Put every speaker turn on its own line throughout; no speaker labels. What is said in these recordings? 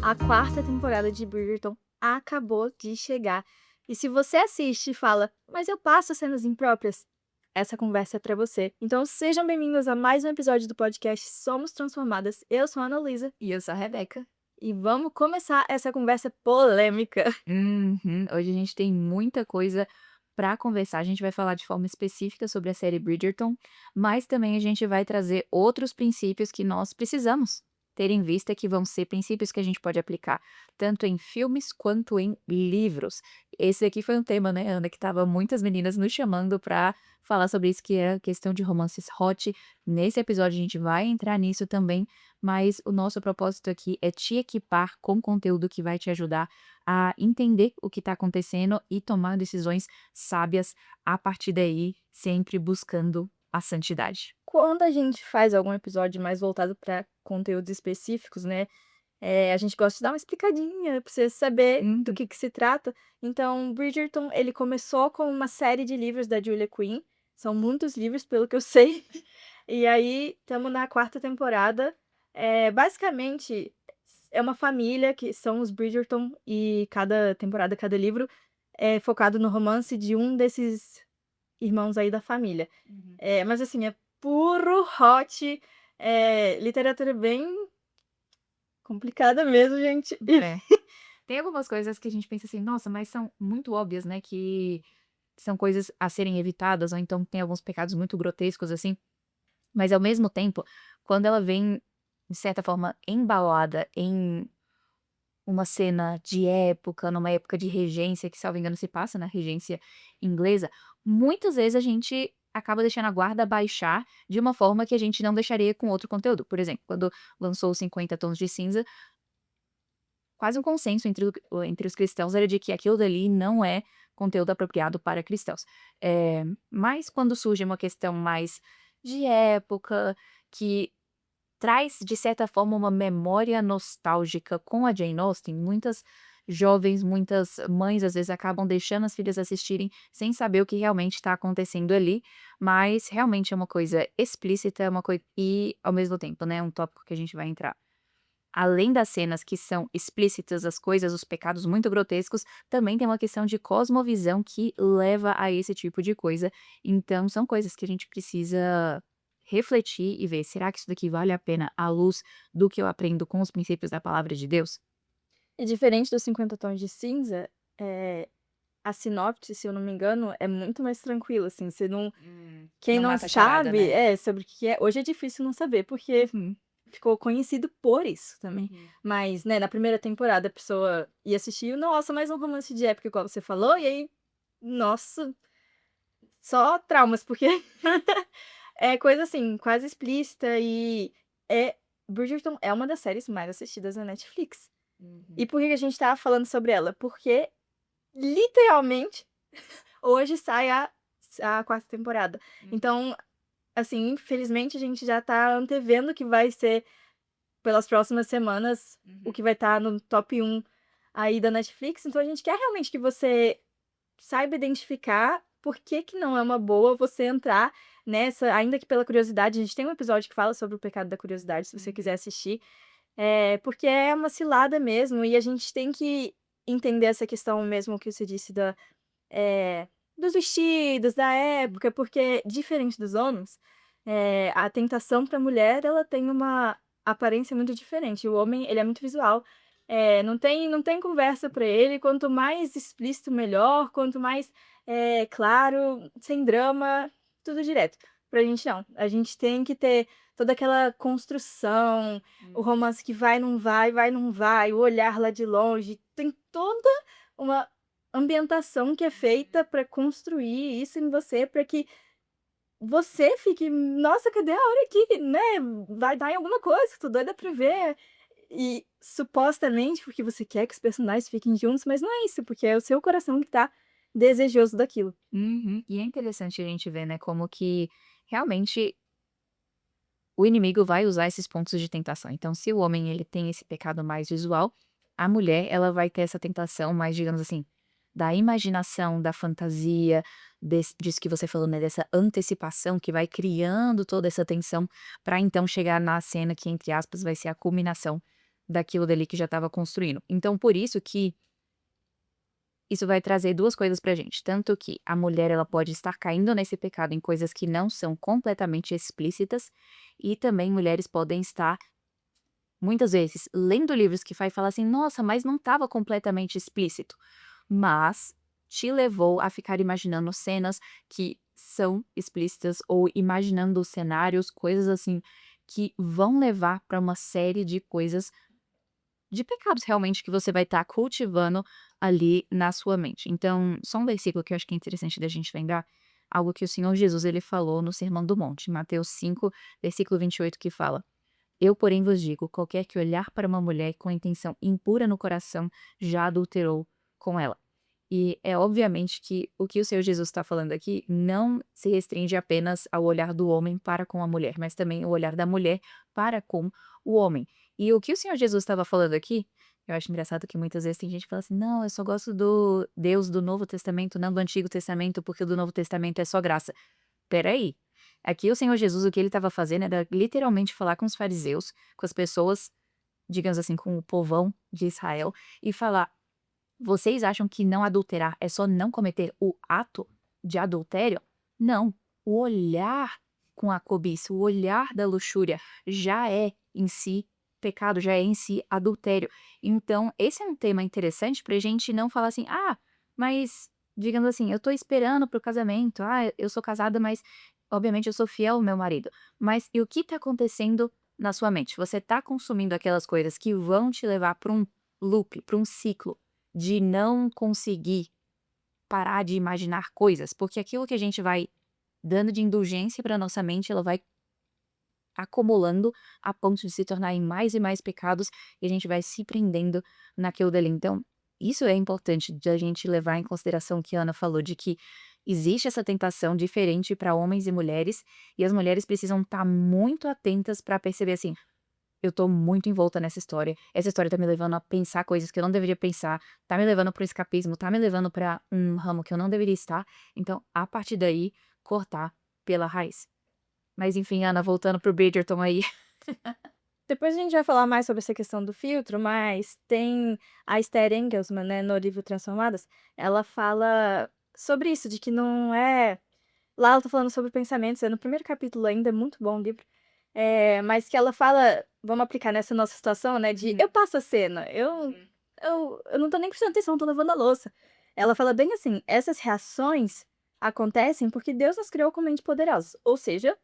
A quarta temporada de Bridgerton acabou de chegar. E se você assiste e fala, mas eu passo cenas impróprias, essa conversa é pra você. Então sejam bem-vindos a mais um episódio do podcast Somos Transformadas. Eu sou a Ana Luísa
E eu sou a Rebeca.
e vamos começar essa conversa polêmica.
Uhum. Hoje a gente tem muita coisa para conversar. A gente vai falar de forma específica sobre a série Bridgerton, mas também a gente vai trazer outros princípios que nós precisamos ter em vista, que vão ser princípios que a gente pode aplicar tanto em filmes quanto em livros. Esse aqui foi um tema, né, Ana, que tava muitas meninas nos chamando para falar sobre isso, que é a questão de romances hot. Nesse episódio a gente vai entrar nisso também, mas o nosso propósito aqui é te equipar com conteúdo que vai te ajudar a entender o que está acontecendo e tomar decisões sábias a partir daí, sempre buscando a santidade.
Quando a gente faz algum episódio mais voltado para conteúdos específicos, né? A gente gosta de dar uma explicadinha pra você saber do
Uhum.
que se trata. Então, Bridgerton, ele começou com uma série de livros da Julia Quinn. São muitos livros, pelo que eu sei. E aí, estamos na quarta temporada. Basicamente, é uma família que são os Bridgerton e cada temporada, cada livro é focado no romance de um desses irmãos aí da família.
Uhum.
Mas assim, é puro hot, literatura bem complicada mesmo, gente.
É. Tem algumas coisas que a gente pensa assim: "Nossa, mas são muito óbvias, né, que são coisas a serem evitadas", ou então tem alguns pecados muito grotescos, assim, mas ao mesmo tempo, quando ela vem, de certa forma, embalada em uma cena de época, numa época de regência, que salvo engano se passa na regência inglesa, muitas vezes a gente acaba deixando a guarda baixar de uma forma que a gente não deixaria com outro conteúdo. Por exemplo, quando lançou os 50 Tons de Cinza, quase um consenso entre os cristãos era de que aquilo dali não é conteúdo apropriado para cristãos. Mas quando surge uma questão mais de época, que traz, de certa forma, uma memória nostálgica com a Jane Austen. Muitas jovens, muitas mães, às vezes, acabam deixando as filhas assistirem sem saber o que realmente está acontecendo ali, mas realmente é uma coisa explícita, é uma coisa e, ao mesmo tempo, né, um tópico que a gente vai entrar. Além das cenas que são explícitas, as coisas, os pecados muito grotescos, também tem uma questão de cosmovisão que leva a esse tipo de coisa. Então, são coisas que a gente precisa refletir e ver: será que isso daqui vale a pena à luz do que eu aprendo com os princípios da palavra de Deus?
E diferente dos 50 Tons de Cinza, a sinopse, se eu não me engano, é muito mais tranquila, assim, você não quem
Não
não
mata a charada,
sabe
né?
sobre o que é hoje é difícil não saber, porque
Uhum,
ficou conhecido por isso também.
uhum.
Mas, né, na primeira temporada a pessoa ia assistir, nossa, mais um romance de época igual você falou, e aí, nossa, só traumas, porque é coisa, assim, quase explícita é Bridgerton é uma das séries mais assistidas na Netflix. E
Uhum.
por que que a gente tá falando sobre ela? Porque, literalmente, hoje sai a quarta temporada.
Uhum.
Então, assim, infelizmente a gente já tá antevendo que vai ser, pelas próximas semanas, o
Uhum.
que vai estar no top um aí da Netflix, então a gente quer realmente que você saiba identificar por que que não é uma boa você entrar nessa, ainda que pela curiosidade. A gente tem um episódio que fala sobre o pecado da curiosidade, se você quiser
Uhum.
assistir. Porque é uma cilada mesmo, e a gente tem que entender essa questão mesmo que você disse eh, dos vestidos, da época, porque diferente dos homens, a tentação para a mulher, ela tem uma aparência muito diferente. O homem, ele é muito visual, não tem conversa para ele, quanto mais explícito melhor, quanto mais, claro, sem drama, tudo direto. Pra gente não, a gente tem que ter toda aquela construção, o
Uhum.
romance que vai, não vai, o olhar lá de longe, tem toda uma ambientação que é feita pra construir isso em você, pra que você fique: "Nossa, cadê a hora que, né, vai dar em alguma coisa, tô doida pra ver". E supostamente porque você quer que os personagens fiquem juntos, mas não é isso, porque é o seu coração que tá desejoso daquilo.
Uhum. E é interessante a gente ver, né, como que realmente o inimigo vai usar esses pontos de tentação. Então, se o homem ele tem esse pecado mais visual, a mulher ela vai ter essa tentação mais, digamos assim, da imaginação, da fantasia, disso que você falou, né, dessa antecipação que vai criando toda essa tensão para então chegar na cena que, entre aspas, vai ser a culminação daquilo dali que já estava construindo. Então por isso que isso vai trazer 2 coisas pra gente, tanto que a mulher ela pode estar caindo nesse pecado em coisas que não são completamente explícitas, e também mulheres podem estar, muitas vezes, lendo livros que vai falar assim: "Nossa, mas não estava completamente explícito", mas te levou a ficar imaginando cenas que são explícitas ou imaginando cenários, coisas assim, que vão levar para uma série de coisas, de pecados realmente que você vai estar cultivando ali na sua mente. Então, só um versículo que eu acho que é interessante da gente lembrar, algo que o Senhor Jesus ele falou no Sermão do Monte, Mateus 5, versículo 28, que fala: "Eu, porém, vos digo, qualquer que olhar para uma mulher com intenção impura no coração, já adulterou com ela." E é obviamente que o Senhor Jesus está falando aqui não se restringe apenas ao olhar do homem para com a mulher, mas também o olhar da mulher para com o homem. E o que o Senhor Jesus estava falando aqui, eu acho engraçado que muitas vezes tem gente que fala assim: "Não, eu só gosto do Deus do Novo Testamento, não do Antigo Testamento, porque o do Novo Testamento é só graça." Espera aí, aqui o Senhor Jesus o que ele estava fazendo era literalmente falar com os fariseus, com as pessoas, digamos assim, com o povão de Israel, e falar: "Vocês acham que não adulterar é só não cometer o ato de adultério? Não, o olhar com a cobiça, o olhar da luxúria já é em si pecado, já é em si adultério." Então, esse é um tema interessante pra gente não falar assim: "Ah, mas", digamos assim, "eu tô esperando para o casamento. Ah, eu sou casada, mas obviamente eu sou fiel ao meu marido." Mas e o que tá acontecendo na sua mente? Você tá consumindo aquelas coisas que vão te levar para um loop, para um ciclo de não conseguir parar de imaginar coisas, porque aquilo que a gente vai dando de indulgência para nossa mente, ela vai acumulando a ponto de se tornar em mais e mais pecados, e a gente vai se prendendo naquilo dali. Então, isso é importante de a gente levar em consideração o que a Ana falou, de que existe essa tentação diferente para homens e mulheres, e as mulheres precisam estar muito atentas para perceber assim: "Eu tô muito envolta nessa história. Essa história tá me levando a pensar coisas que eu não deveria pensar, tá me levando para o escapismo, tá me levando para um ramo que eu não deveria estar." Então, a partir daí, cortar pela raiz. Mas enfim, Ana, voltando pro Bridgerton aí.
Depois a gente vai falar mais sobre essa questão do filtro, mas tem a Esther Engelsmann, né, no livro Transformadas, ela fala sobre isso, de que não é lá ela tá falando sobre pensamentos, é no primeiro capítulo ainda, é muito bom o livro, mas que ela fala vamos aplicar nessa nossa situação, né, de eu passo a cena, eu não tô nem prestando atenção, tô lavando a louça. Ela fala bem assim: "Essas reações acontecem porque Deus nos criou com mente poderosa", ou seja,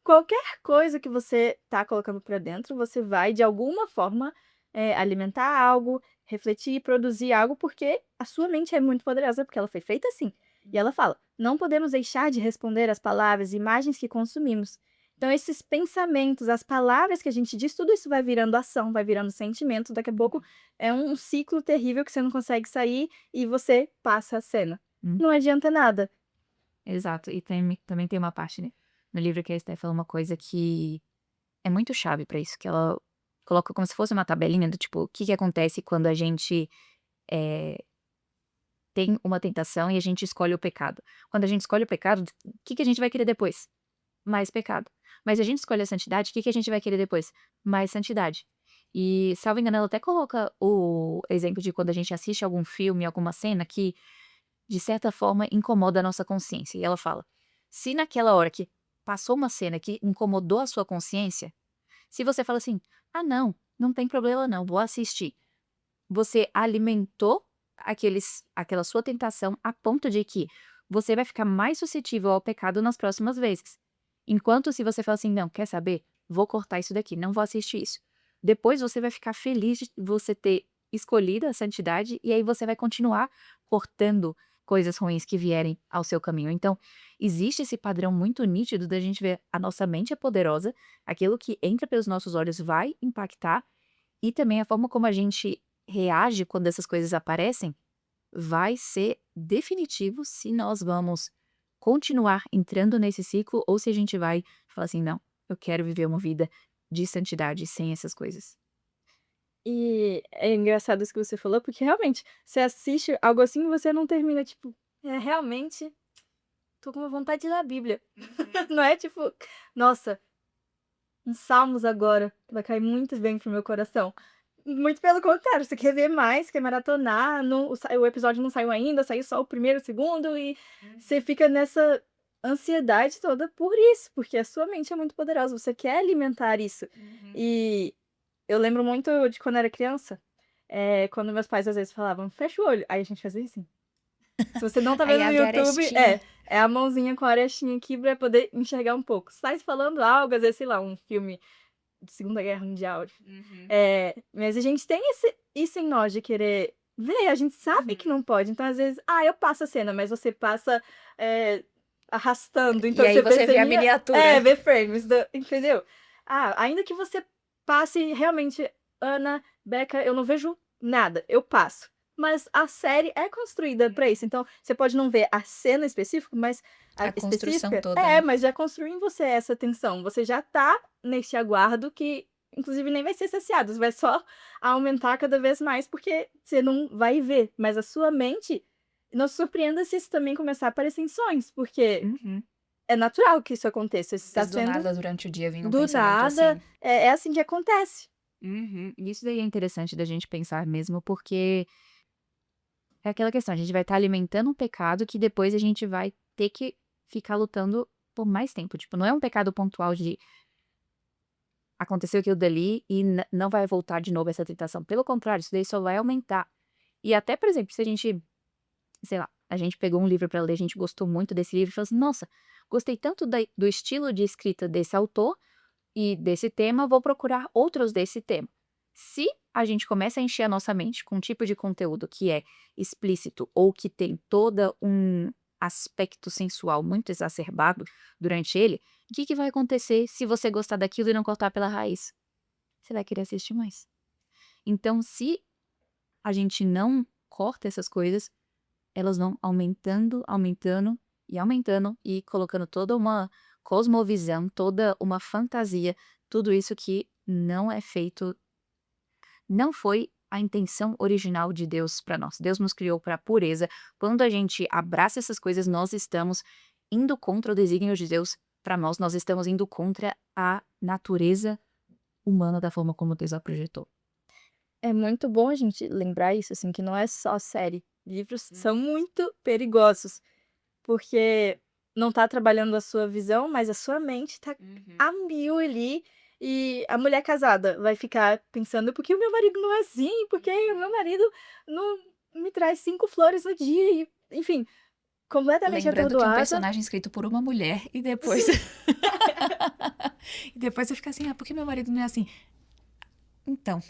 qualquer coisa que você tá colocando pra dentro, você vai de alguma forma, alimentar algo, refletir, produzir algo, porque a sua mente é muito poderosa, porque ela foi feita assim. E ela fala: "Não podemos deixar de responder às palavras e imagens que consumimos." Então esses pensamentos, as palavras que a gente diz, tudo isso vai virando ação, vai virando sentimento, daqui a pouco é um ciclo terrível que você não consegue sair e você passa a cena.
Hum,
Não adianta nada.
exato. E também tem uma parte, né, no livro que a Esther fala uma coisa que é muito chave pra isso, que ela coloca como se fosse uma tabelinha do tipo, o que que acontece quando a gente, eh, tem uma tentação e a gente escolhe o pecado. Quando a gente escolhe o pecado, o que que a gente vai querer depois? Mais pecado. Mas se a gente escolhe a santidade, o que que a gente vai querer depois? Mais santidade. E, salvo engano, ela até coloca o exemplo de quando a gente assiste algum filme, alguma cena que, de certa forma, incomoda a nossa consciência. E ela fala: se naquela hora que passou uma cena que incomodou a sua consciência, se você fala assim: "Ah, não, não tem problema não, vou assistir." Você alimentou aquela sua tentação a ponto de que você vai ficar mais suscetível ao pecado nas próximas vezes. Enquanto se você fala assim: "Não, quer saber? Vou cortar isso daqui, não vou assistir isso." Depois você vai ficar feliz de você ter escolhido a santidade, e aí você vai continuar cortando coisas ruins que vierem ao seu caminho. Então, existe esse padrão muito nítido da gente ver a nossa mente é poderosa, aquilo que entra pelos nossos olhos vai impactar, e também a forma como a gente reage quando essas coisas aparecem, vai ser definitivo se nós vamos continuar entrando nesse ciclo ou se a gente vai falar assim: "Não, eu quero viver uma vida de santidade sem essas coisas."
E é engraçado isso que você falou, porque realmente, você assiste algo assim e você não termina, tipo, realmente tô com uma vontade de ler a Bíblia. Não é tipo, nossa, uns salmos agora, que vai cair muito bem pro meu coração. Muito pelo contrário, você quer ver mais, quer maratonar, não o episódio não saiu ainda, saiu só o primeiro, o segundo, e você fica nessa ansiedade toda por isso, porque a sua mente é muito poderosa, você quer alimentar isso.
Uhum.
E eu lembro muito de quando era criança, quando meus pais às vezes falavam: "Fecha o olho", aí a gente fazia assim. Se você não tá
Aí
vendo no
abre a
YouTube,
arestinha.
é a mãozinha com a arestinha aqui pra poder enxergar um pouco. Se tá falando algo, às vezes, sei lá, um filme de Segunda Guerra Mundial,
Uhum.
mas a gente tem isso em nós de querer ver, a gente sabe que
Uhum.
não pode, então às vezes, eu passo a cena, mas você passa, eh, arrastando,
E
então
aí
você vê
você vê a
ceninha
miniatura.
vê frames da entendeu? Ainda que você passe realmente, Ana, Beca, eu não vejo nada, eu passo. Mas a série é construída pra isso, então você pode não ver a cena específica, mas a
A construção
específica
toda, né.
mas já construiu em você essa tensão, você já tá nesse aguardo que inclusive nem vai ser saciado, vai só aumentar cada vez mais, porque você não vai ver, mas a sua mente não se surpreenda se isso também começar a aparecer em sonhos, porque
Uhum.
é natural que isso aconteça, isso
Às
está
vezes do
sendo
nada durante o dia vem um
do
pensamento
nada,
assim.
é assim que acontece.
Uhum. E isso daí é interessante da gente pensar mesmo, porque é aquela questão, a gente vai estar alimentando um pecado que depois a gente vai ter que ficar lutando por mais tempo, tipo, não é um pecado pontual de aconteceu aquilo dali e não vai voltar de novo essa tentação, pelo contrário, isso daí só vai aumentar. E até, por exemplo, se a gente, sei lá, a gente pegou um livro para ler, a gente gostou muito desse livro e falou assim: "Nossa, gostei tanto do estilo de escrita desse autor e desse tema, vou procurar outros desse tema". Se a gente começa a encher a nossa mente com um tipo de conteúdo que é explícito ou que tem toda um aspecto sensual muito exacerbado durante ele, o que que vai acontecer se você gostar daquilo e não cortar pela raiz? Você vai querer assistir mais. Então, se a gente não corta essas coisas, elas vão aumentando, aumentando e aumentando e colocando toda uma cosmovisão, toda uma fantasia, tudo isso que não é feito, não foi a intenção original de Deus para nós. Deus nos criou para pureza. Quando a gente abraça essas coisas, nós estamos indo contra o desígnio de Deus para nós, nós estamos indo contra a natureza humana da forma como Deus a projetou.
É muito bom a gente lembrar isso, assim, que não é só série. Livros são
Uhum,
muito perigosos, porque não tá trabalhando a sua visão, mas a sua mente tá
uhum.
a mil ali, e a mulher casada vai ficar pensando: "Por que o meu marido não é assim? Por que o meu marido não me traz 5 flores no dia?" E, enfim, completamente
Lembrando que um
atordoada.
personagem escrito por uma mulher e depois
Sim.
e depois você fica assim: "Ah, por que meu marido não é assim?". Então,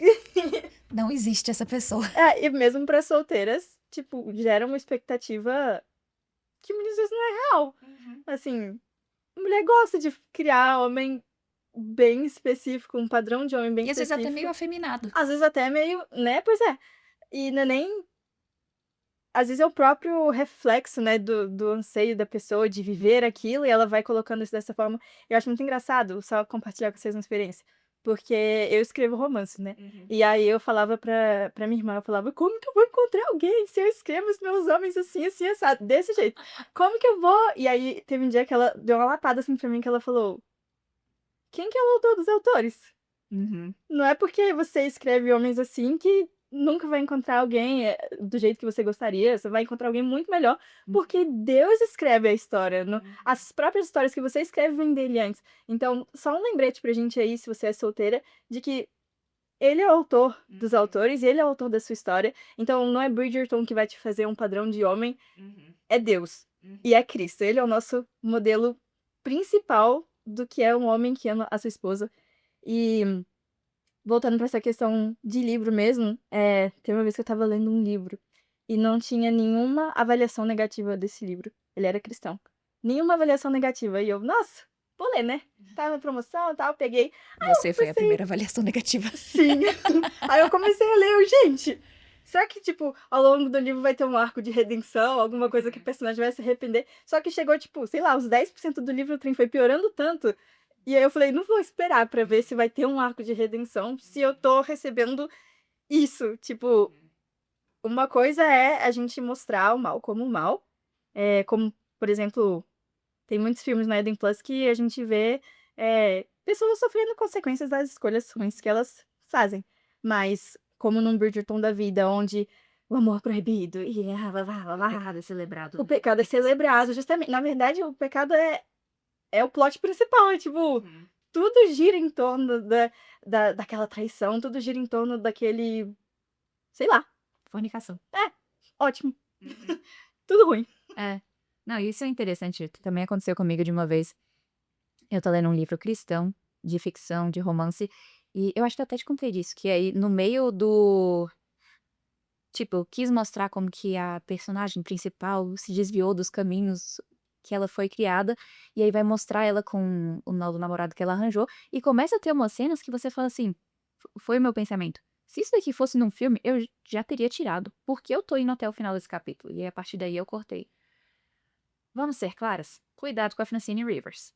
não existe essa pessoa.
E mesmo para solteiras, tipo, gera uma expectativa que muitas vezes não é real.
Uhum.
Assim, mulher gosta de criar homem bem específico, um padrão de homem bem
E às vezes até meio
específico,
afeminado.
às vezes até meio né, pois é. E não é nem às vezes é o próprio reflexo, né, do anseio da pessoa de viver aquilo e ela vai colocando isso dessa forma. Eu acho muito engraçado, só compartilhar com vocês uma experiência, porque eu escrevo romance, né,
Uhum.
e aí eu falava pra minha irmã, eu falava: "Como que eu vou encontrar alguém se eu escrevo os meus homens assim, assim, assado, desse jeito? Como que eu vou?" E aí teve um dia que ela deu uma lapada, assim, pra mim que ela falou: "Quem que é o autor dos autores?
Uhum.
Não é porque você escreve homens assim que nunca vai encontrar alguém, do jeito que você gostaria, você vai encontrar alguém muito melhor, porque Deus escreve a história,
Uhum.
as próprias histórias que você escreve vêm dele antes. Então, só um lembrete pra gente aí, se você é solteira, de que ele é o autor dos
Uhum.
autores, ele é o autor da sua história, então não é Bridgerton que vai te fazer um padrão de homem,
Uhum.
é Deus,
Uhum.
e é Cristo, ele é o nosso modelo principal do que é um homem que ama a sua esposa. E voltando para essa questão de livro mesmo, teve uma vez que eu estava lendo um livro, e não tinha nenhuma avaliação negativa desse livro, ele era cristão. Nenhuma avaliação negativa, e eu: "Nossa, vou ler, né". Tava na promoção, e tal, peguei, aí eu
Você foi a
comecei
primeira avaliação negativa.
sim, aí eu comecei a ler, eu: "Gente, será que, tipo, ao longo do livro vai ter um arco de redenção, alguma coisa que o
Uhum.
personagem vai se arrepender?". Só que chegou, tipo, sei lá, os 10% do livro, o trem foi piorando tanto, e aí eu falei: "Não vou esperar pra ver se vai ter um arco de redenção, se eu tô recebendo isso". Tipo,
Uhum.
uma coisa é a gente mostrar o mal como o mal, como, por exemplo, tem muitos filmes na Eden Plus que a gente vê, pessoas sofrendo consequências das escolhas ruins que elas fazem. Mas, como num Bridgerton da vida, onde o amor proibido e
Pecado é celebrado,
o
né.
pecado é celebrado, justamente na verdade, o pecado é o plot principal, é tipo,
Uhum.
tudo gira em torno daquela traição, tudo gira em torno daquele, sei lá,
Fornicação.
é, ótimo,
Uhum.
tudo ruim.
É. Não, isso é interessante, também aconteceu comigo de uma vez, eu tô lendo um livro cristão, de ficção, de romance, e eu acho que eu até te contei disso, que aí no meio do tipo, quis mostrar como que a personagem principal se desviou dos caminhos que ela foi criada, e aí vai mostrar ela com o novo namorado que ela arranjou, e começa a ter umas cenas que você fala assim: Foi o meu pensamento, se isso daqui fosse num filme, eu já teria tirado, porque eu tô indo até o final desse capítulo?" E aí a partir daí eu cortei. Vamos ser claras? Cuidado com a Francine Rivers,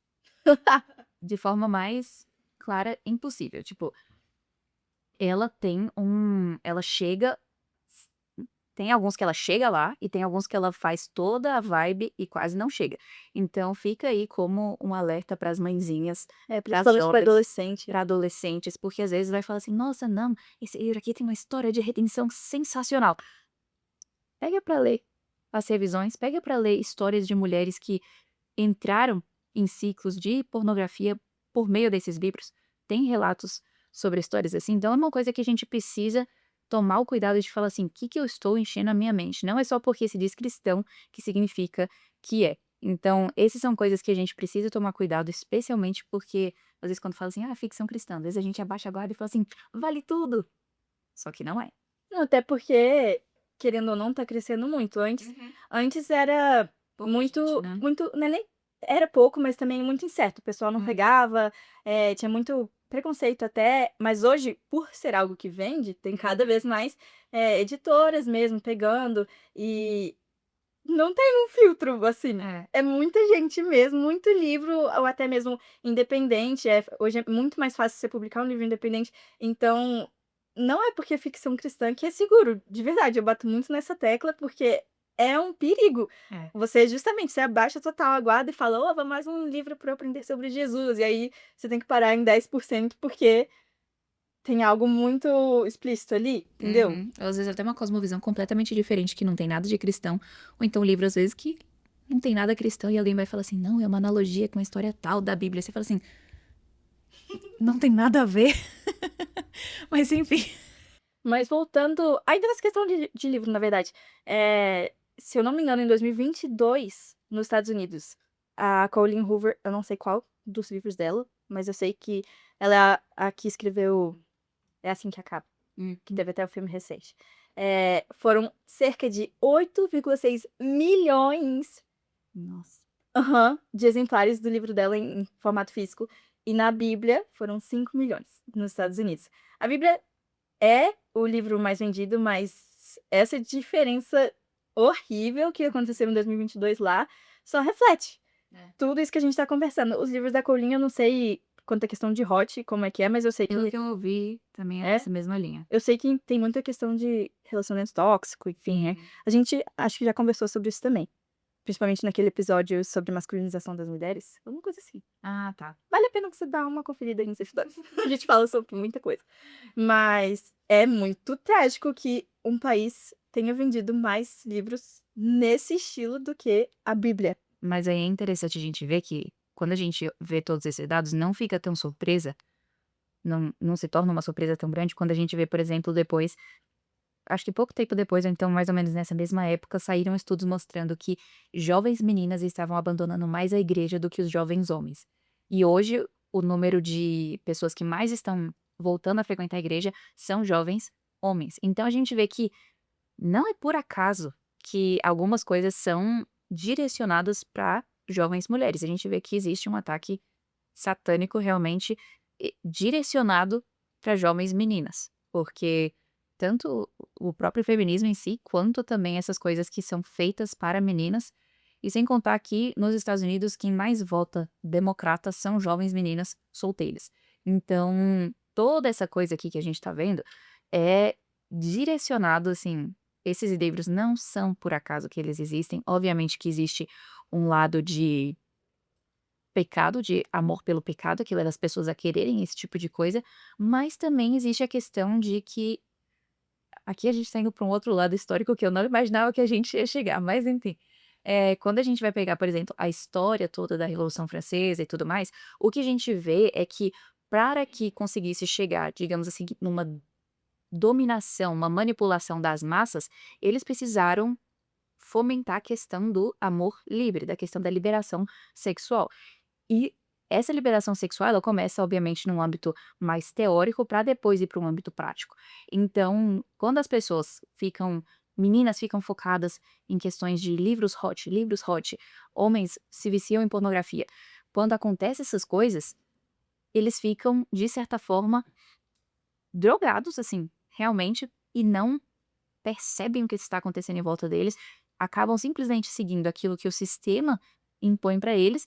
de forma mais clara impossível, tipo, ela chega. Tem alguns que ela chega lá, e tem alguns que ela faz toda a vibe e quase não chega. Então fica aí como um alerta para as mãezinhas,
É,
para as
principalmente pra
jovens,
adolescente.
para adolescentes, porque às vezes vai falar assim: "Nossa, não, esse livro aqui tem uma história de redenção sensacional". Pega para ler as revisões, pega para ler histórias de mulheres que entraram em ciclos de pornografia por meio desses livros. Tem relatos sobre histórias assim, então é uma coisa que a gente precisa tomar o cuidado de falar assim: o "Que que eu estou enchendo a minha mente?". Não é só porque se diz cristão que significa que é. Então, essas são coisas que a gente precisa tomar cuidado, especialmente porque, às vezes, quando fala assim: "Ah, ficção cristã", às vezes a gente abaixa a guarda e fala assim: "Vale tudo", só que não é.
Não, até porque, querendo ou não, tá crescendo muito.
Uhum.
Antes era
Pouca gente,
muito
né.
muito não é nem era pouco, mas também muito incerto, o pessoal não
Hum.
pegava, tinha muito preconceito até, mas hoje, por ser algo que vende, tem cada vez mais, editoras mesmo pegando, e não tem um filtro, assim,
É.
é muita gente mesmo, muito livro ou até mesmo independente, hoje é muito mais fácil você publicar um livro independente, então, não é porque é ficção cristã que é seguro, de verdade, eu bato muito nessa tecla, porque é um perigo.
É.
Você abaixa total a guarda e fala: "Ó, vamos mais um livro para eu aprender sobre Jesus", e aí você tem que parar em 10% porque tem algo muito explícito ali, entendeu?
Uhum. Ou às vezes até uma cosmovisão completamente diferente que não tem nada de cristão, ou então livro às vezes que não tem nada cristão e alguém vai falar assim: "Não, é uma analogia com a história tal da Bíblia", você fala assim: "Não tem nada a ver", mas enfim.
Mas voltando ainda nessa questão de livro, na verdade, se eu não me engano, em 2022, nos Estados Unidos, a Colleen Hoover, eu não sei qual dos livros dela, mas eu sei que ela é a que escreveu É Assim que Acaba,
Hum.
que teve até o filme recente. Foram cerca de 8,6 milhões,
Nossa.
aham, de exemplares do livro dela em formato físico, e na Bíblia foram 5 milhões nos Estados Unidos. A Bíblia é o livro mais vendido, mas essa diferença horrível que aconteceu em 2022 lá, só reflete
É.
tudo isso que a gente tá conversando. Os livros da Colinha eu não sei quanto à questão de hot, como é, mas eu sei
Pelo
que
que eu ouvi, também é
é,
nessa mesma linha.
eu sei que tem muita questão de relacionamento tóxico, enfim,
Uhum.
a gente acho que já conversou sobre isso também, principalmente naquele episódio sobre masculinização das mulheres, alguma coisa assim.
Ah, tá.
Vale a pena você dar uma conferida aí nesse episódio. A gente fala sobre muita coisa. Mas é muito trágico que um país tenha vendido mais livros nesse estilo do que a Bíblia.
Mas aí é interessante a gente ver que, quando a gente vê todos esses dados, não fica tão surpresa, não se torna uma surpresa tão grande quando a gente vê, por exemplo, depois. Acho que pouco tempo depois, ou então mais ou menos nessa mesma época, saíram estudos mostrando que jovens meninas estavam abandonando mais a igreja do que os jovens homens. E hoje, o número de pessoas que mais estão voltando a frequentar a igreja são jovens homens. Então a gente vê que não é por acaso que algumas coisas são direcionadas para jovens mulheres. A gente vê que existe um ataque satânico realmente direcionado para jovens meninas, porque tanto o próprio feminismo em si, quanto também essas coisas que são feitas para meninas, e sem contar que nos Estados Unidos quem mais vota democrata são jovens meninas solteiras. Então, toda essa coisa aqui que a gente tá vendo é direcionado, assim, esses livros não são por acaso que eles existem, obviamente que existe um lado de pecado, de amor pelo pecado, que leva as pessoas a quererem esse tipo de coisa, mas também existe a questão de que aqui a gente tá indo para um outro lado histórico que eu não imaginava que a gente ia chegar, mas enfim. Quando a gente vai pegar, por exemplo, a história toda da Revolução Francesa e tudo mais, o que a gente vê é que para que conseguisse chegar, digamos assim, numa dominação, uma manipulação das massas, eles precisaram fomentar a questão do amor livre, da questão da liberação sexual. E essa liberação sexual, ela começa, obviamente, num âmbito mais teórico para depois ir para um âmbito prático. Então, quando as pessoas ficam meninas ficam focadas em questões de livros hot, homens se viciam em pornografia. Quando acontece essas coisas, eles ficam, de certa forma, drogados, assim, realmente, e não percebem o que está acontecendo em volta deles, acabam simplesmente seguindo aquilo que o sistema impõe para eles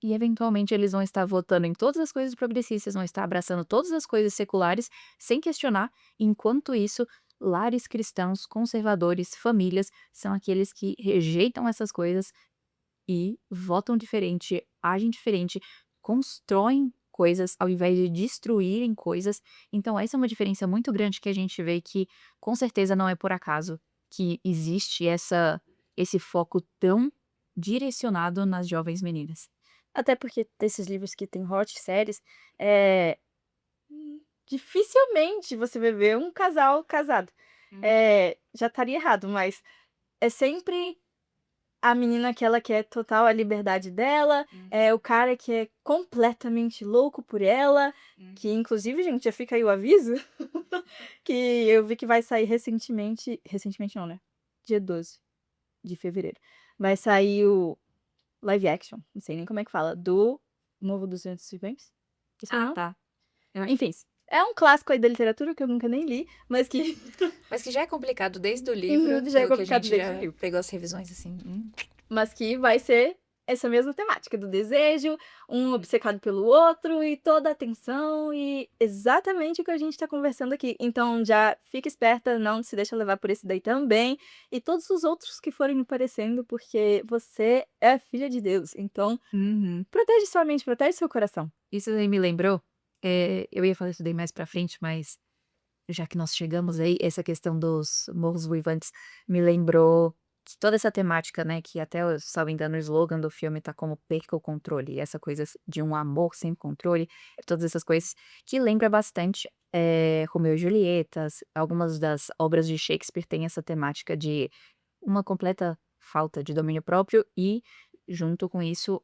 e eventualmente eles vão estar votando em todas as coisas progressistas, vão estar abraçando todas as coisas seculares, sem questionar. Enquanto isso, lares cristãos, conservadores, famílias, são aqueles que rejeitam essas coisas e votam diferente, agem diferente, constroem coisas ao invés de destruírem coisas. Então essa é uma diferença muito grande que a gente vê que, com certeza, não é por acaso que existe esse foco tão direcionado nas jovens meninas.
Até porque desses livros que tem hot séries, eh, dificilmente você vai ver um casal casado. Já estaria errado, mas é sempre a menina que ela quer total a liberdade dela, é o cara que é completamente louco por ela, que inclusive, gente, já fica aí o aviso, que eu vi que vai sair recentemente não, né, dia 12 de fevereiro, vai sair o live action, não sei nem como é que fala, do novo 200 Esse é o
Ah,
nome?
tá.
Enfim, é um clássico aí da literatura que eu nunca nem li, mas que
Mas que já é complicado desde o livro,
já é
pelo que a
complicado
gente
desde o
já
livro.
pegou as revisões, assim.
Mas que vai ser essa mesma temática do desejo, um obcecado pelo outro e toda a atenção e exatamente o que a gente tá conversando aqui. Então já fica esperta, não se deixa levar por esse daí também, e todos os outros que forem me parecendo, porque você é filha de Deus, então
Uhum.
protege sua mente, protege seu coração.
Isso aí me lembrou, eu ia falar isso daí mais pra frente, mas já que nós chegamos aí, essa questão dos morros uivantes me lembrou que toda essa temática, né, que até, salvo engano, o slogan do filme tá como "Perca o controle", essa coisa de um amor sem controle, todas essas coisas que lembra bastante, Romeu e Julieta, algumas das obras de Shakespeare têm essa temática de uma completa falta de domínio próprio e, junto com isso,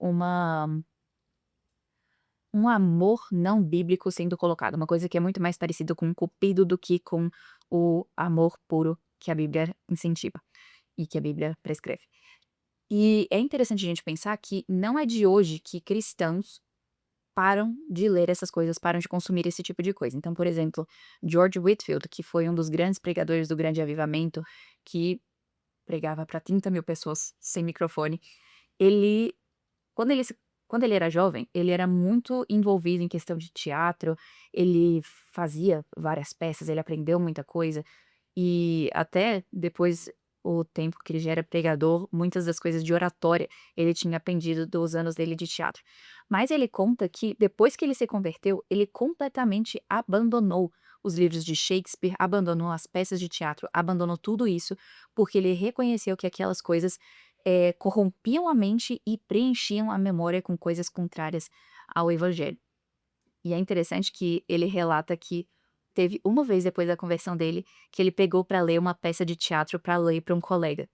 um amor não bíblico sendo colocado, uma coisa que é muito mais parecido com Cupido do que com o amor puro que a Bíblia incentiva e que a Bíblia prescreve. E é interessante a gente pensar que não é de hoje que cristãos param de ler essas coisas, param de consumir esse tipo de coisa. Então, por exemplo, George Whitefield, que foi um dos grandes pregadores do Grande Avivamento, que pregava para 30.000 pessoas sem microfone, ele quando ele se quando ele era jovem, ele era muito envolvido em questão de teatro, ele fazia várias peças, ele aprendeu muita coisa, e até depois o tempo que ele já era pregador, muitas das coisas de oratória ele tinha aprendido dos anos dele de teatro. Mas ele conta que depois que ele se converteu, ele completamente abandonou os livros de Shakespeare, abandonou as peças de teatro, abandonou tudo isso, porque ele reconheceu que aquelas coisas corrompiam a mente e preenchiam a memória com coisas contrárias ao evangelho. E é interessante que ele relata que teve uma vez depois da conversão dele, que ele pegou para ler uma peça de teatro para ler para um colega.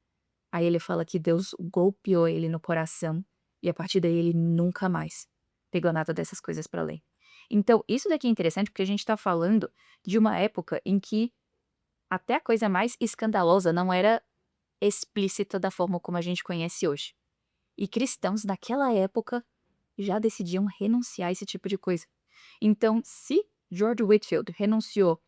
Aí ele fala que Deus golpeou ele no coração e a partir daí ele nunca mais pegou nada dessas coisas para ler. Então, isso daqui é interessante porque a gente tá falando de uma época em que até a coisa mais escandalosa não era explícita da forma como a gente conhece hoje. E cristãos naquela época já decidiam renunciar a esse tipo de coisa. Então, se George Whitefield renunciou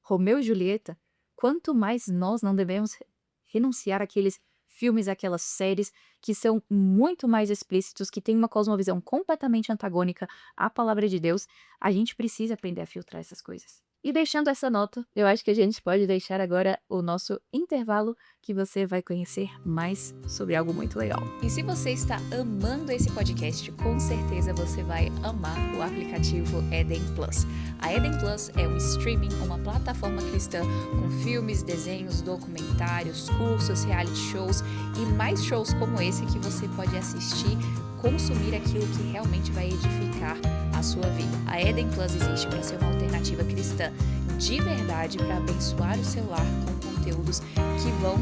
Romeu e Julieta, quanto mais nós não devemos renunciar àqueles filmes, àquelas séries que são muito mais explícitos, que têm uma cosmovisão completamente antagônica à palavra de Deus, a gente precisa aprender a filtrar essas coisas. E deixando essa nota, eu acho que a gente pode deixar agora o nosso intervalo, que você vai conhecer mais sobre algo muito legal. E se você está amando esse podcast, com certeza você vai amar o aplicativo Eden Plus. A Eden Plus é um streaming, uma plataforma cristã com filmes, desenhos, documentários, cursos, reality shows e mais shows como esse que você pode assistir, consumir aquilo que realmente vai edificar a sua vida. A Eden Plus existe para ser uma alternativa cristã de verdade, para abençoar o seu lar com conteúdos que vão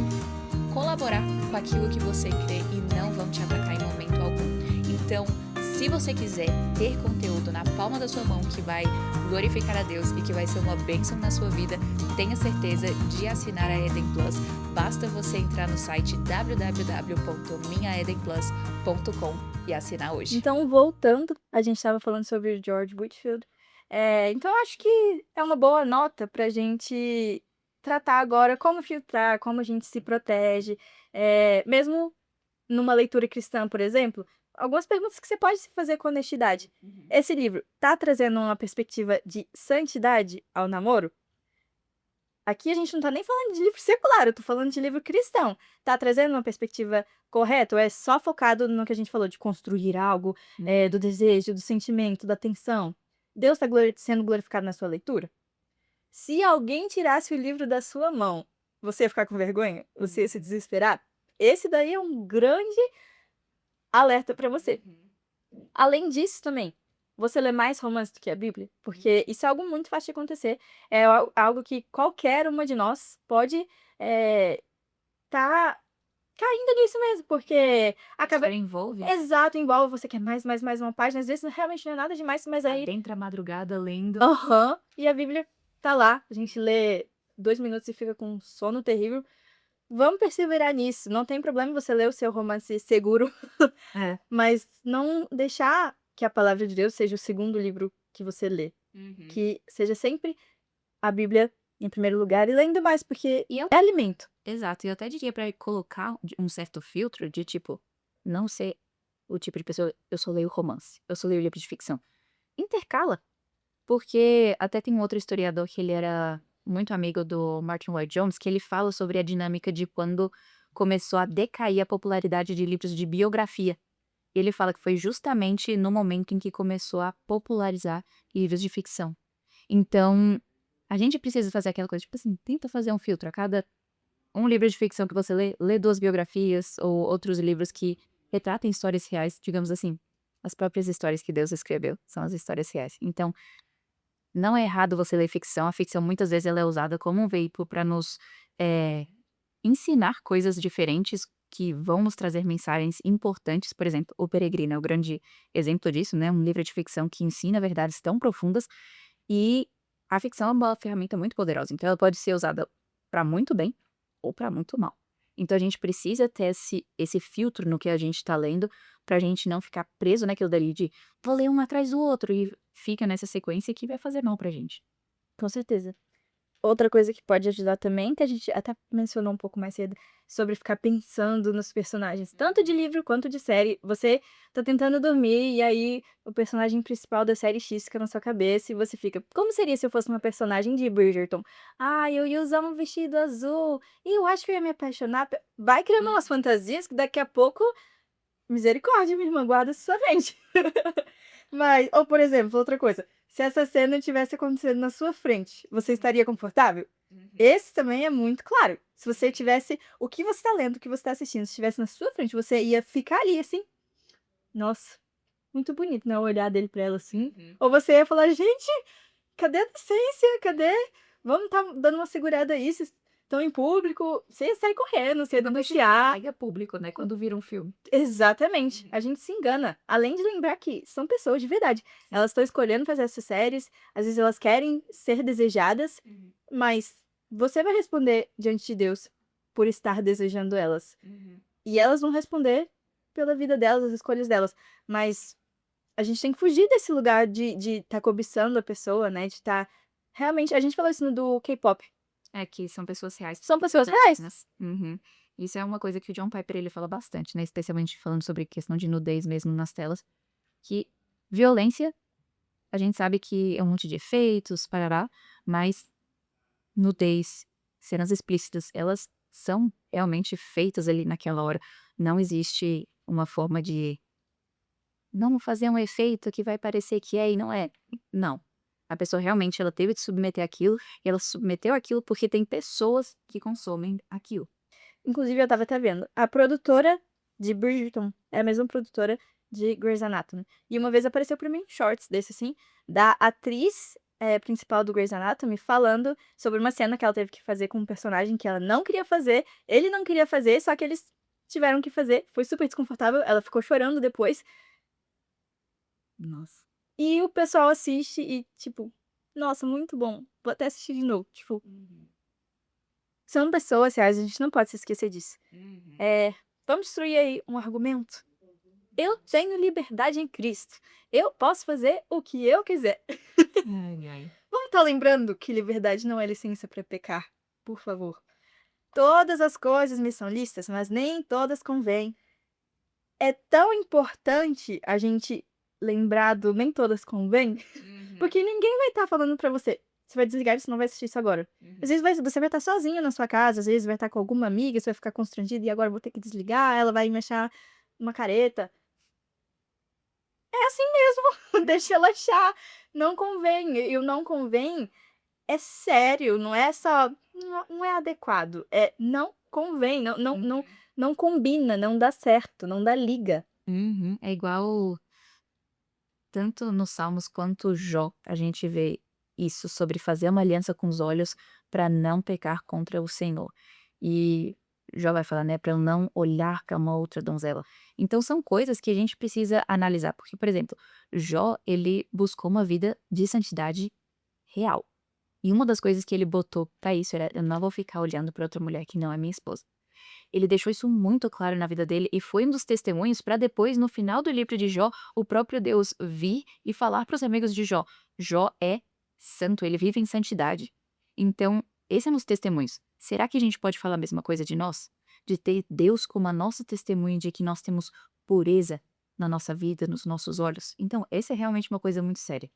colaborar com aquilo que você crê e não vão te atacar em momento algum. Então, se você quiser ter conteúdo na palma da sua mão que vai glorificar a Deus e que vai ser uma bênção na sua vida, tenha certeza de assinar a Eden Plus. Basta você entrar no site www.minhaedenplus.com e assinar hoje.
Então, voltando, a gente estava falando sobre o George Whitefield. Então, eu acho que é uma boa nota para a gente tratar agora como filtrar, como a gente se protege. Mesmo numa leitura cristã, por exemplo, algumas perguntas que você pode se fazer com honestidade. Esse livro tá trazendo uma perspectiva de santidade ao namoro? Aqui a gente não tá nem falando de livro secular, eu tô falando de livro cristão. Tá trazendo uma perspectiva correta ou é só focado no que a gente falou de construir algo, do desejo, do sentimento, da tensão? Deus tá sendo glorificado na sua leitura? Se alguém tirasse o livro da sua mão, você ia ficar com vergonha? Você ia se desesperar? Esse daí é um grande alerta pra você. Além disso também, você lê mais romance do que a Bíblia? Porque isso é algo muito fácil de acontecer. É algo que qualquer uma de nós pode tá caindo nisso mesmo, porque
A
acaba.
história envolve.
Exato, envolve, você quer mais, mais, mais uma página. Às vezes realmente não é nada demais, mas aí.
Adentra a madrugada lendo.
Aham. E a Bíblia tá lá. A gente lê 2 minutos e fica com um sono terrível. Vamos perseverar nisso. Não tem problema você ler o seu romance seguro,
É.
mas não deixar que a palavra de Deus seja o segundo livro que você lê. Que seja sempre a Bíblia em primeiro lugar e lendo mais, porque
E eu
é alimento.
Exato, e eu até diria pra colocar um certo filtro de, tipo, não ser o tipo de pessoa, eu só leio romance, eu só leio livro de ficção. Intercala, porque até tem um outro historiador que ele era muito amigo do Martin Lloyd Jones, que ele fala sobre a dinâmica de quando começou a decair a popularidade de livros de biografia. Ele fala que foi justamente no momento em que começou a popularizar livros de ficção. Então, a gente precisa fazer aquela coisa, tipo assim, tenta fazer um filtro a cada um livro de ficção que você lê 2 biografias ou outros livros que retratem histórias reais, digamos assim. As próprias histórias que Deus escreveu são as histórias reais. Então, não é errado você ler ficção. A ficção muitas vezes ela é usada como um veículo para nos ensinar coisas diferentes que vão nos trazer mensagens importantes. Por exemplo, O Peregrino é o grande exemplo disso, né? Um livro de ficção que ensina verdades tão profundas e a ficção é uma ferramenta muito poderosa. Então, ela pode ser usada para muito bem ou para muito mal. Então a gente precisa ter esse filtro no que a gente tá lendo, pra gente não ficar preso naquilo dali de vou ler um atrás do outro e fica nessa sequência que vai fazer mal pra gente.
Com certeza. Outra coisa que pode ajudar também, que a gente até mencionou um pouco mais cedo, sobre ficar pensando nos personagens, tanto de livro quanto de série. Você tá tentando dormir e aí o personagem principal da série X fica na sua cabeça e você fica, como seria se eu fosse uma personagem de Bridgerton? Ah, eu ia usar um vestido azul e eu acho que eu ia me apaixonar. Vai criando umas fantasias que daqui a pouco, misericórdia, minha irmã, guarda isso sua mente. Mas, ou por exemplo, outra coisa, se essa cena tivesse acontecendo na sua frente, você estaria confortável? Esse também é muito claro. Se você tivesse o que você tá lendo, o que você tá assistindo, se estivesse na sua frente, você ia ficar ali assim. Nossa, muito bonito, né? O olhar dele pra ela assim. Ou você ia falar, gente, cadê a decência? Cadê? Vamos tá dando uma segurada aí, vocês estão em público. Você ia sair correndo, você ia denunciar.
Aí é público, né? Quando vira um filme.
Exatamente. A gente se engana. Além de lembrar que são pessoas de verdade. Elas estão escolhendo fazer essas séries, às vezes elas querem ser desejadas, mas você vai responder diante de Deus por estar desejando elas. E elas vão responder pela vida delas, as escolhas delas. Mas a gente tem que fugir desse lugar de estar cobiçando a pessoa, né? De estar. Realmente, a gente falou isso no do K-pop.
É que são pessoas reais.
São pessoas reais.
Isso é uma coisa que o John Piper ele fala bastante, né? Especialmente falando sobre questão de nudez mesmo nas telas. Que violência a gente sabe que é um monte de efeitos, parará, mas nudez, cenas explícitas, elas são realmente feitas ali naquela hora. Não existe uma forma de não fazer um efeito que vai parecer que é e não é. Não. A pessoa realmente ela teve de submeter aquilo, e ela submeteu aquilo porque tem pessoas que consomem aquilo.
Inclusive eu estava até vendo, a produtora de Bridgerton é a mesma produtora de Grey's Anatomy. E uma vez apareceu pra mim shorts desse, assim, da atriz, principal do Grey's Anatomy falando sobre uma cena que ela teve que fazer com um personagem que ela não queria fazer, ele não queria fazer, só que eles tiveram que fazer, foi super desconfortável, ela ficou chorando depois,
Nossa.
e o pessoal assiste e, tipo: "Nossa, muito bom, vou até assistir de novo", tipo,
Uhum,
são pessoas reais, a gente não pode se esquecer disso.
uhum.
Vamos destruir aí um argumento? Eu tenho liberdade em Cristo. Eu posso fazer o que eu quiser.
Ai, ai.
Vamos estar lembrando que liberdade não é licença para pecar, por favor. Todas as coisas me são lícitas, mas nem todas convêm. É tão importante a gente lembrar do nem todas convêm,
Uhum,
porque ninguém vai estar falando para você: "Você vai desligar isso, não vai assistir isso agora". Às
uhum,
vezes você vai estar sozinho na sua casa, às vezes vai estar com alguma amiga, você vai ficar constrangido: "E agora eu vou ter que desligar", ela vai me achar uma careta. É assim mesmo, deixa ela achar. Não convém, e o não convém é sério, não é só não é adequado, é não convém, não combina, não dá certo, não dá liga.
uhum. É igual tanto nos Salmos quanto Jó, a gente vê isso sobre fazer uma aliança com os olhos para não pecar contra o Senhor. E Jó vai falar, né, para eu não olhar para uma outra donzela. Então são coisas que a gente precisa analisar, porque, por exemplo, Jó, ele buscou uma vida de santidade real. E uma das coisas que ele botou pra isso era: "Eu não vou ficar olhando pra outra mulher que não é minha esposa". Ele deixou isso muito claro na vida dele e foi um dos testemunhos para depois, no final do livro de Jó, o próprio Deus vir e falar para os amigos de Jó: "Jó é santo, ele vive em santidade". Então, esse é um dos testemunhos. Será que a gente pode falar a mesma coisa de nós? De ter Deus como a nossa testemunha de que nós temos pureza na nossa vida, nos nossos olhos? Então, essa é realmente uma coisa muito séria.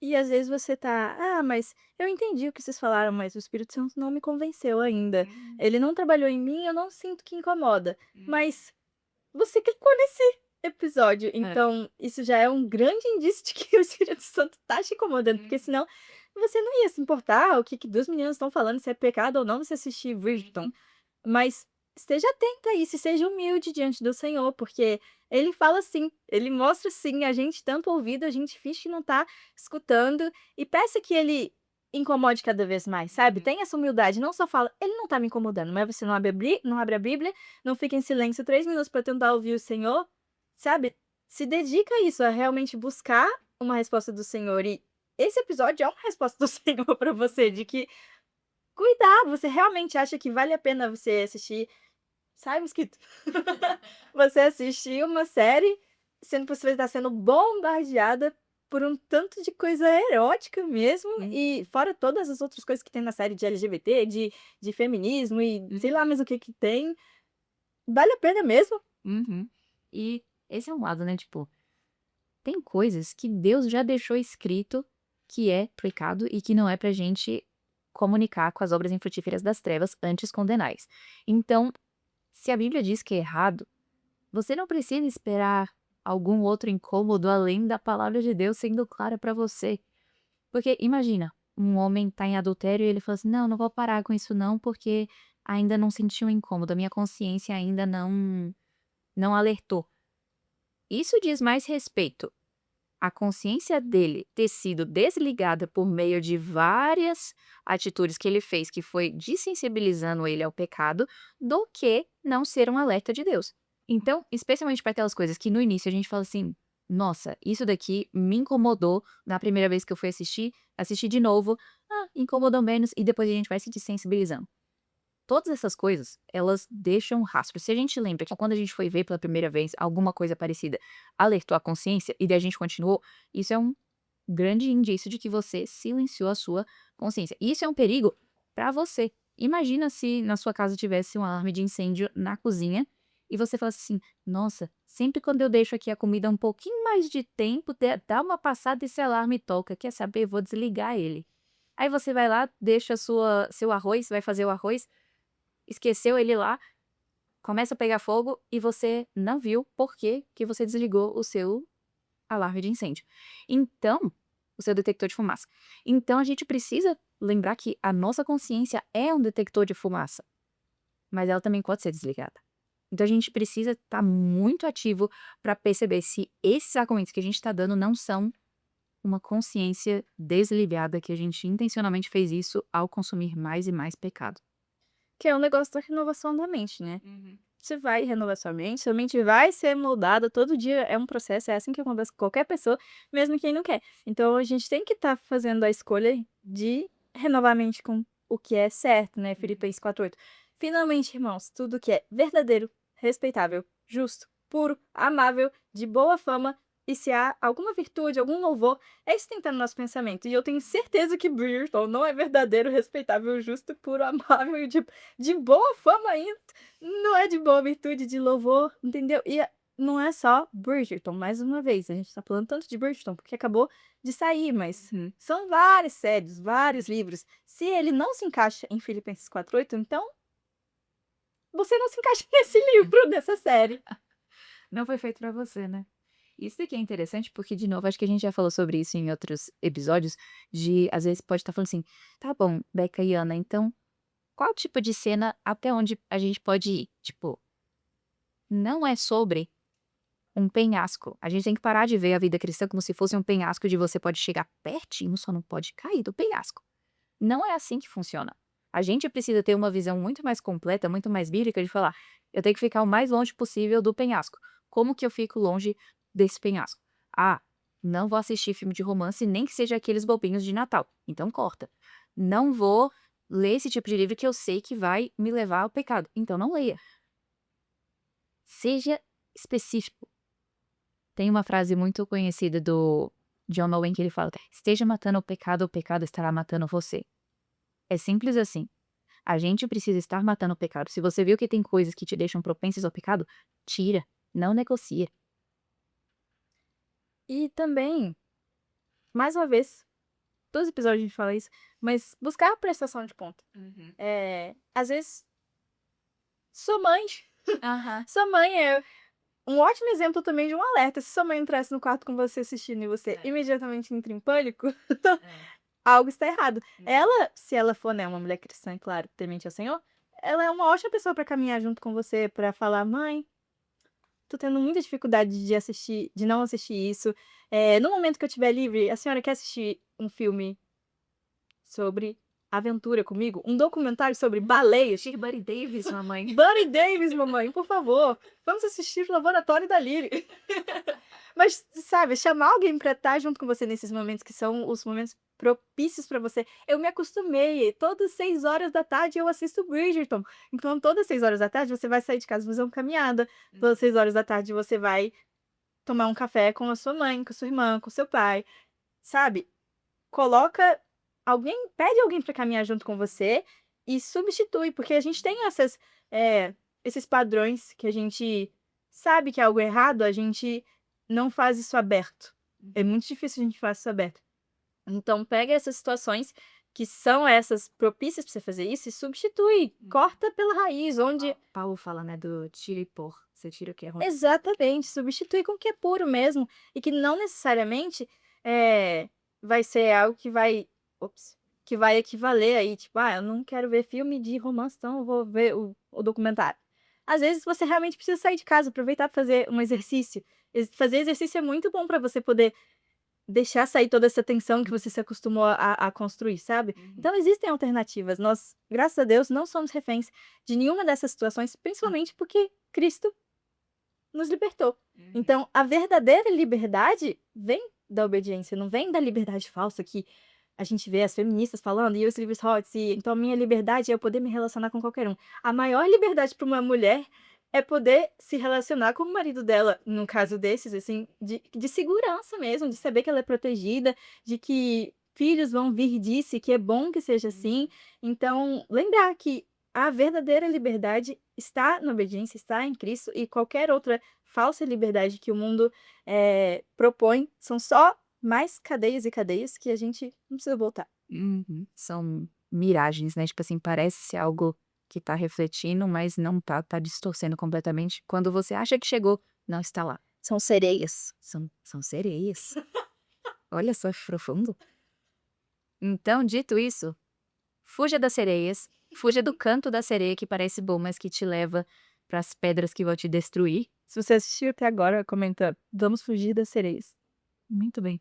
E às vezes você tá: "Ah, mas eu entendi o que vocês falaram, mas o Espírito Santo não me convenceu ainda.
Hum,
Ele não trabalhou em mim, eu não sinto que incomoda".
hum.
Mas você clicou nesse episódio,
É.
então isso já é um grande indício de que o Espírito Santo tá te incomodando, porque
Uhum,
senão você não ia se importar o que que 2 meninas estão falando, se é pecado ou não você assistir Bridgerton.
uhum,
Mas esteja atenta a isso e seja humilde diante do Senhor, porque ele fala sim, ele mostra sim, a gente tampa o ouvido, a gente finge que não tá escutando e peça que ele incomode cada vez mais, sabe.
uhum.
Tenha essa humildade, não só fala: "Ele não tá me incomodando", mas você não abre a Bíblia, não fica em silêncio 3 minutos para tentar ouvir o Senhor, sabe. Se dedica a isso, a realmente buscar uma resposta do Senhor e esse episódio é uma resposta do Senhor para você, de que cuidar, você realmente acha que vale a pena você assistir sai mosquito. Você assistir uma série, sendo que você vai estar sendo bombardeada por um tanto de coisa erótica mesmo, e
Uhum,
fora todas as outras coisas que tem na série de LGBT, de feminismo e sei lá
uhum,
mais o que que tem. Vale a pena mesmo.
uhum. E esse é um lado, né, tipo, tem coisas que Deus já deixou escrito que é pecado e que não é pra gente comunicar com as obras infrutíferas das trevas, antes condenais. Então, se a Bíblia diz que é errado, você não precisa esperar algum outro incômodo além da palavra de Deus sendo clara pra você. Porque imagina, um homem tá em adultério e ele fala assim: "Não, não vou parar com isso não, porque ainda não senti um incômodo, a minha consciência ainda não alertou". Isso diz mais respeito à consciência dele ter sido desligada por meio de várias atitudes que ele fez, que foi desensibilizando ele ao pecado, do que não ser um alerta de Deus. Então, especialmente para aquelas coisas que no início a gente fala assim: "Nossa, isso daqui me incomodou na primeira vez que eu fui assistir, assisti de novo, ah, incomodou menos", e depois a gente vai se desensibilizando. Todas essas coisas, elas deixam rastro. Se a gente lembra que quando a gente foi ver pela primeira vez alguma coisa parecida, alertou a consciência e daí a gente continuou, isso é um grande indício de que você silenciou a sua consciência. E isso é um perigo para você. Imagina se na sua casa tivesse um alarme de incêndio na cozinha e você fala assim: "Nossa, sempre quando eu deixo aqui a comida um pouquinho mais de tempo, dá uma passada, esse alarme toca, quer saber? Vou desligar ele". Aí você vai lá, deixa seu arroz, vai fazer o arroz, esqueceu ele lá, começa a pegar fogo e você não viu por que que você desligou o seu alarme de incêndio. Então, o seu detector de fumaça. Então a gente precisa lembrar que a nossa consciência é um detector de fumaça, mas ela também pode ser desligada. Então a gente precisa estar muito ativo para perceber se esses argumentos que a gente está dando não são uma consciência desligada, que a gente intencionalmente fez isso ao consumir mais e mais pecado.
Que é o negócio da renovação da mente, né.
Uhum.
Você vai renovar sua mente vai ser moldada todo dia, é um processo, é assim que acontece com qualquer pessoa, mesmo quem não quer. Então a gente tem que estar fazendo a escolha de renovar a mente com o que é certo, né,
Uhum.
Filipenses 4:8. Finalmente, irmãos, tudo que é verdadeiro, respeitável, justo, puro, amável, de boa fama, e se há alguma virtude, algum louvor, é isso que tem que estar no nosso pensamento. E eu tenho certeza que Bridgerton não é verdadeiro, respeitável, justo, puro, amável e de boa fama ainda. Não é de boa virtude, de louvor, entendeu? E não é só Bridgerton, mais uma vez, a gente tá falando tanto de Bridgerton, porque acabou de sair, mas
Uhum.
são várias séries, vários livros. Se ele não se encaixa em Filipenses 4:8, então você não se encaixa nesse livro, nessa série.
Não foi feito pra você, né. Isso aqui é interessante porque, de novo, acho que a gente já falou sobre isso em outros episódios, de às vezes pode estar falando assim: "Tá bom, Beca e Ana, então qual tipo de cena até onde a gente pode ir?". Tipo, não é sobre um penhasco. A gente tem que parar de ver a vida cristã como se fosse um penhasco de você pode chegar pertinho, só não pode cair do penhasco. Não é assim que funciona. A gente precisa ter uma visão muito mais completa, muito mais bíblica de falar: "Eu tenho que ficar o mais longe possível do penhasco". Como que eu fico longe desse penhasco? Ah, não vou assistir filme de romance, nem que seja aqueles bobinhos de Natal, então corta. Não vou ler esse tipo de livro que eu sei que vai me levar ao pecado, então não leia. Seja específico. Tem uma frase muito conhecida do John Owen que ele fala: "Esteja matando o pecado estará matando você". É simples assim. A gente precisa estar matando o pecado. Se você viu que tem coisas que te deixam propensas ao pecado, tira, não negocia.
E também, mais uma vez, todos os episódios a gente fala isso, mas buscar a prestação de conta.
Uhum.
Às vezes, sua mãe
Aham.
sua mãe é um ótimo exemplo também de um alerta. Se sua mãe entrasse no quarto com você assistindo e você
É,
imediatamente entra em pânico,
é.
algo está errado.
Uhum.
Ela, se ela for, né, uma mulher cristã, claro, temente ao Senhor, ela é uma ótima pessoa para caminhar junto com você, para falar: "Mãe, tô tendo muita dificuldade de não assistir isso. No momento que eu estiver livre, a senhora quer assistir um filme sobre aventura comigo? Um documentário sobre baleias?"
Assistir Buddy Davis, mamãe.
Buddy Davis, mamãe, por favor, vamos assistir o Laboratório da Lyri. Mas, sabe, chamar alguém pra estar junto com você nesses momentos que são os momentos propícios pra você. Eu me acostumei, todas 6 horas da tarde eu assisto Bridgerton. Então todas 6 horas da tarde você vai sair de casa fazer uma caminhada, todas 6 horas da tarde você vai tomar um café com a sua mãe, com a sua irmã, com o seu pai, sabe. Coloca alguém pede alguém pra caminhar junto com você e substitui, porque a gente tem eh, esses padrões que a gente sabe que é algo errado, a gente não faz isso aberto. É
Uhum.
muito difícil a gente fazer isso aberto. Então pega essas situações que são essas propícias pra você fazer isso e substitui,
Uhum.
corta pela raiz, onde
Paulo fala, né, do tira e pôr. Você tira o que é ruim.
exatamente, substitui com o que é puro mesmo, e que não necessariamente, eh, vai ser algo que vai ops, que vai equivaler aí, tipo: "Ah, eu não quero ver filme de romance, então eu vou ver o documentário". Às vezes você realmente precisa sair de casa, aproveitar pra fazer um exercício. Fazer exercício é muito bom pra você poder deixar sair toda essa tensão que você se acostumou a construir, sabe.
Uhum.
Então existem alternativas, nós, graças a Deus, não somos reféns de nenhuma dessas situações, principalmente porque Cristo nos libertou.
Uhum.
Então, a verdadeira liberdade vem da obediência, não vem da liberdade falsa que a gente vê as feministas falando e os livros hot, e então a minha liberdade é eu poder me relacionar com qualquer um. A maior liberdade para uma mulher é poder se relacionar com o marido dela, num caso desses, assim, de segurança mesmo, de saber que ela é protegida, de que filhos vão vir disso e que é bom que seja assim.
Uhum.
Então, lembrar que a verdadeira liberdade está na obediência, está em Cristo, e qualquer outra falsa liberdade que o mundo, propõe, são só mais cadeias e cadeias que a gente não precisa voltar.
Uhum. São miragens, né, tipo assim, parece ser algo que tá refletindo, mas não tá, tá distorcendo completamente. Quando você acha que chegou, não está lá.
São sereias.
São sereias. Olha só que profundo. Então, dito isso, fuja das sereias, fuja do canto da sereia que parece bom, mas que te leva para as pedras que vão te destruir.
Se você assistiu até agora, comenta: "Vamos fugir das sereias".
Muito bem.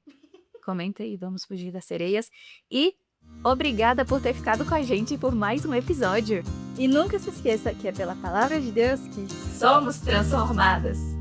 Comenta aí, vamos fugir das sereias. E obrigada por ter ficado com a gente por mais um episódio.
E nunca se esqueça que é pela palavra de Deus que
Somos transformadas.